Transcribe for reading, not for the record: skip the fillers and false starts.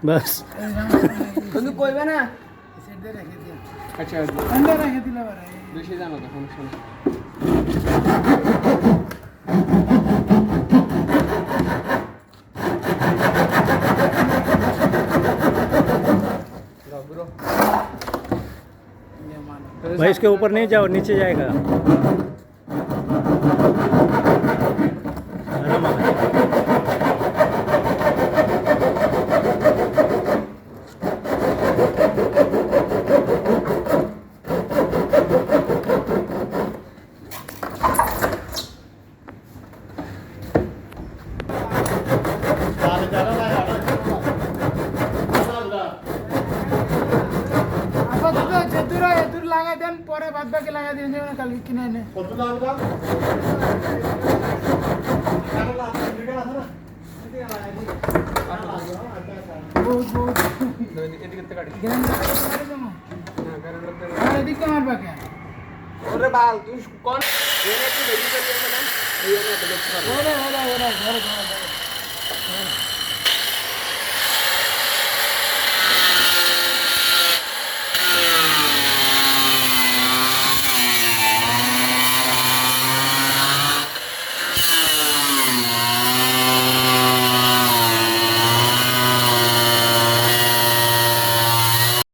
बस বন্ধু কইবে না সেটা রেখে দিও আচ্ছা ঠান্ডা রেখে দিলে পারে বেশি জানো তো সমস্যা নেই भाई इसके ऊपर नहीं जाओ, नीचे जाएगा। आराम आराम। দূর লাগাই দেন, পরে বাদ বাকি লাগাই দিন, যেমন কালকে কিনে এনে কত লাগবে বহুত বহুত এদিকে থেকে কাটি গ্রাম যেমন না কারণ আর এদিকে মারবা কেন? ওরে বাল তুই কোন এনে একটু বেশি করে দিও না এই আমি এত দেখতে পারবো ওরা ঘরে ঘরে